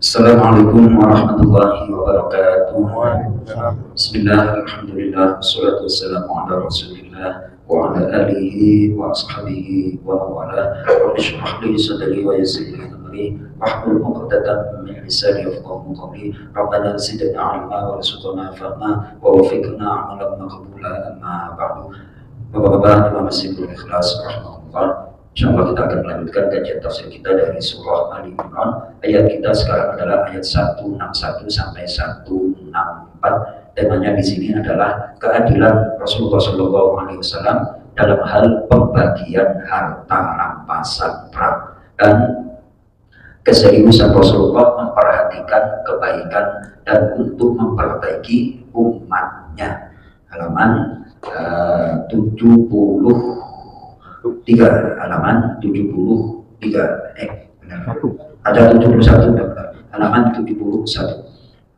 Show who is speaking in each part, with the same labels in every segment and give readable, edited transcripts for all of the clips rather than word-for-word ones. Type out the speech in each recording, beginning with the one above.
Speaker 1: Assalamualaikum warahmatullahi wabarakatuh. Bismillah, alhamdulillah, wassalatu wassalamu ala rasulillah wa ala alihi wa ashabihi wa mawala. Rabbi shrah li sadri wa yassir li amri wahlul 'uqdatam min lisani yafqahu qawli. Rabbana zidna 'ilma warzuqna fahma wa waffiqna 'amalan maqbula, amma ba'du. Bapak-bapak, Imam Masjidul Ikhlas rahimahullah. Insyaallah kita akan melanjutkan kajian tafsir kita dari surah Ali Imran. Ayat kita sekarang adalah ayat 161 sampai 164. Temanya di sini adalah keadilan Rasulullah SAW dalam hal pembagian harta rampasan perang dan keseriusan Rasulullah memperhatikan kebaikan dan untuk memperbaiki umatnya. Halaman 73, halaman 73, ada 71, halaman 71,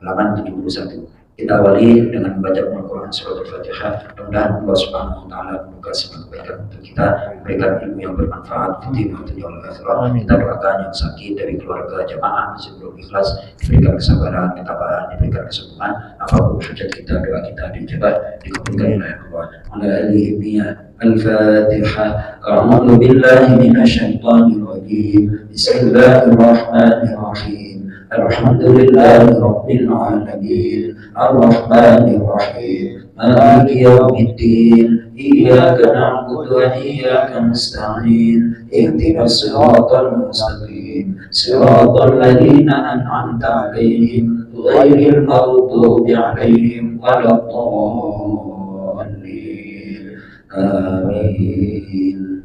Speaker 1: halaman 71. Kita awali dengan membaca Al-Quran surat Al-Fatihah. Mudah-mudahan Allah Subhanahu wa Ta'ala membuka semua kebaikan untuk kita, memberikan ilmu yang bermanfaat di dunia wal akhirah. Kita doakan yang sakit dari keluarga jamaah Masjidul Ikhlas diberikan kesabaran, ketabahan, diberikan kesembuhan. Apapun hajat kita, doa kita dijabah, dikabulkan oleh Allah. Ala alihi Al-Fatihah. A'udzu billahi minasyaitonir rajim. Bismillahirrahmanirrahim. Alhamdulillahi Rabbil Alamin, Ar-Rahmanir Rahim, Maliki Yawmiddin, Iyyaka na'budu wa iyyaka nasta'in, ihdinas siratal mustaqim, siratal ladzina an'amta 'alaihim, ghairil maghdubi 'alaihim waladdallin. Amin.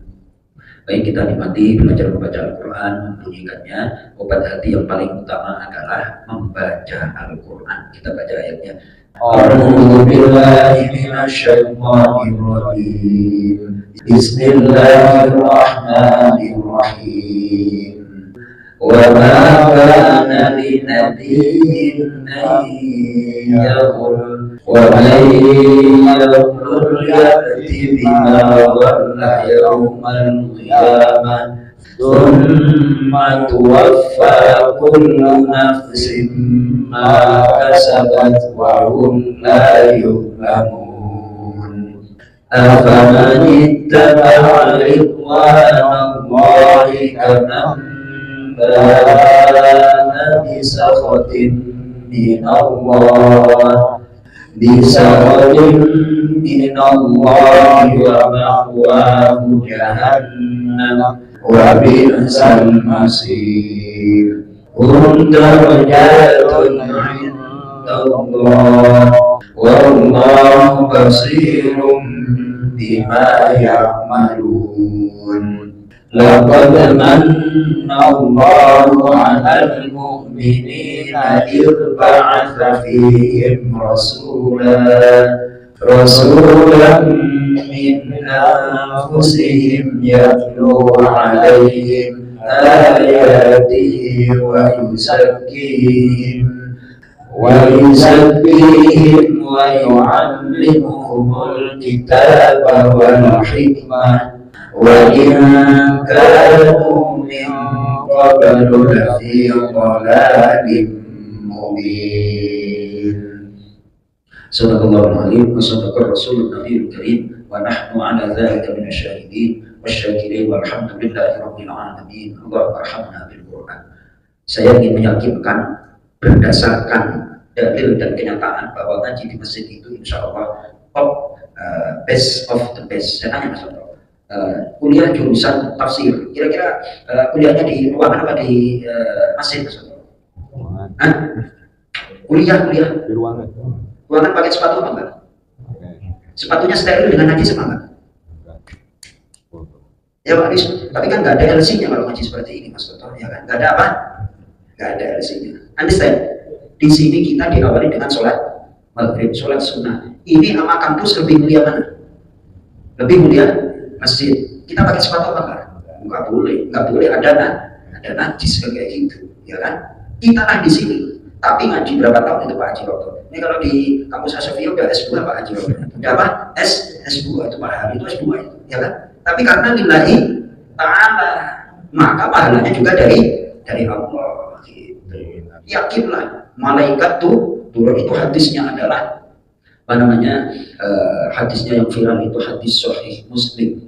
Speaker 1: Baik, kita nikmati belajar membaca Al-Quran, membunyikannya. Obat hati yang paling utama adalah membaca Al-Quran. Kita baca ayatnya. A'udzu billahi minasyaitonir rajim. Bismillahirrahmanirrahim. Wa ma kana linabiyyin an yaghul wa man yaghul ya'ti bima ghalla yawmal qiyamah thumma tuwaffa kullu nafsin ma kasabat wa hum la yuzlamun. Afaman ittaba'a ridwana Allahi kaman bana bisakhatin minallah wa ma'wahu jahannam wa bi'sal masir. Hum darajatun 'indallah wallahu basirun bima ya'malun. Laqad manna Allahu 'alal mu'minina idh ba'atha fihim rasulan min anfusihim yatlu 'alaihim ayatihi wa yuzakkihim wa yu'allimuhumul kitaba wal hikmah wa in kanu min qablu lafi dhalalin mubin. Sadaqallahul alim wa sadaqa rasulun nabiyul karim wa nahnu ala dzalika minasyahidin wasyakirin walhamdulillahi rabbil alamin. Allahumma arhamna bil Qur'an. Saya ingin meyakinkan berdasarkan dalil dan kenyataan bahwa ngaji di masjid itu insyaallah top best of the best. Saya tanya Mas Toto, kuliah jurusan tafsir, kira-kira kuliahnya di ruangan apa di masjid Mas Toto? Kuliah di ruangan. Ruangan pakai sepatu apa enggak? Sepatunya steril dengan najis apa enggak? Ya Pak Aris, tapi kan nggak ada LC-nya kalau ngaji seperti ini Mas Toto, ya kan? Nggak ada apa? Nggak ada LC-nya. Understand? Di sini kita diawali dengan sholat maghrib, sholat sunnah. Ini sama kampus lebih mulia mana? Lebih mulia masjid. Kita pakai sepatu apa enggak? Nggak boleh. Ada najis kayak gitu, ya kan? Kita lah di sini. Tapi ngaji berapa tahun itu Pak Haji Roto? Ini kalau di kampus Asofia udah S2 Pak Haji Roto. Udah apa? S2 itu Pak Haji itu S2 itu, ya kan? Tapi karena lillahi ta'ala, maka pahalanya juga dari Allah. Gitu. Yakinlah malaikat tuh turun. Itu hadisnya adalah apa namanya, hadisnya yang viral itu hadis sahih Muslim.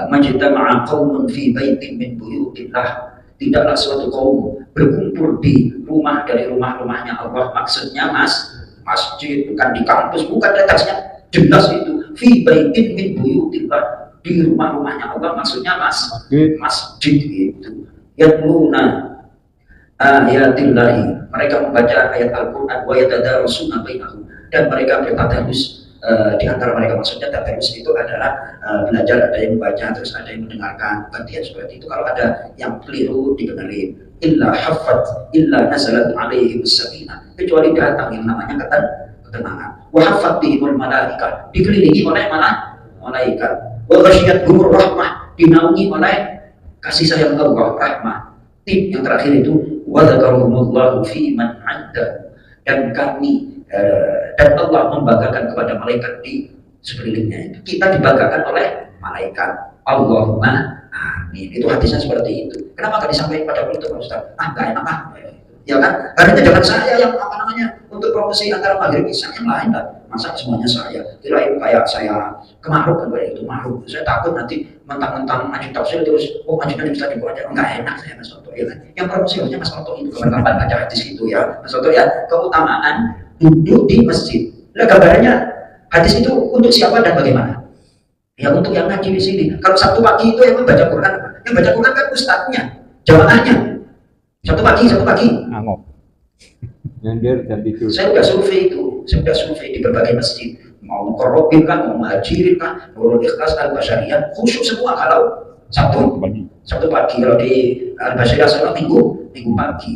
Speaker 1: Majtama'a qaumun fi baitin min buyutillah, tidaklah suatu kaum berkumpul di rumah dari rumah-rumahnya Allah. Maksudnya masjid, bukan di kampus, bukan, atasnya jelas itu fi baitin min buyutillah, di rumah-rumahnya Allah, maksudnya masjid itu. Yatluna ayatillahi, mereka membaca ayat Al-Quran, wa yatadarasuna bainahum, dan mereka bertadarus di antara mereka. Maksudnya tadarus itu adalah belajar, ada yang membaca terus ada yang mendengarkan, gantian seperti itu. Kalau ada yang keliru dibenerin. Illa haffat illa nazalat alaihim sakinah, kecuali datang yang namanya ketenangan. Wa haffat bihimul malaika, dikelilingi oleh malaikat. Wa ghasyiyatuhur rahmah, dinaungi oleh kasih sayang Allah, rahmah. Tip yang terakhir itu wa dzakarahumullahu fi man 'inda, dan kami dan Allah membanggakan kepada malaikat di sekelilingnya. Kita dibanggakan oleh malaikat. Allahumma amin. Itu hadisnya seperti itu. Kenapa tadi disampaikan pada itu Pak Ustaz? Enggak enak ya kan? Harusnya jangan saya yang apa namanya untuk promosi antara maghrib isya, yang lain lah. Masa semuanya saya? Kirain kayak saya kemaruk kan, kayak itu maruk. Saya takut nanti mentang-mentang ngaji tafsir terus ngajinya bisa dibaca. Enggak enak saya Mas Toto ya kan? Yang promosi harusnya Mas Toto itu kapan-kapan baca hadis itu ya Mas Toto ya. Keutamaan duduk di masjid. Nah, gambarannya hadis itu untuk siapa dan bagaimana? Ya untuk yang ngaji di sini. Kalau Sabtu pagi itu yang membaca Quran, yang baca Quran kan ustadznya, jamaahnya. Sabtu pagi.
Speaker 2: Angop. Nyender dan tidur.
Speaker 1: Saya udah survei di berbagai masjid. Mau korobin kan, mau muhajirin kan, Nurul Ikhlas, Al-Basyariyah, khusyuk semua kalau Sabtu pagi. Kalau di Al-Basyariyah Minggu pagi.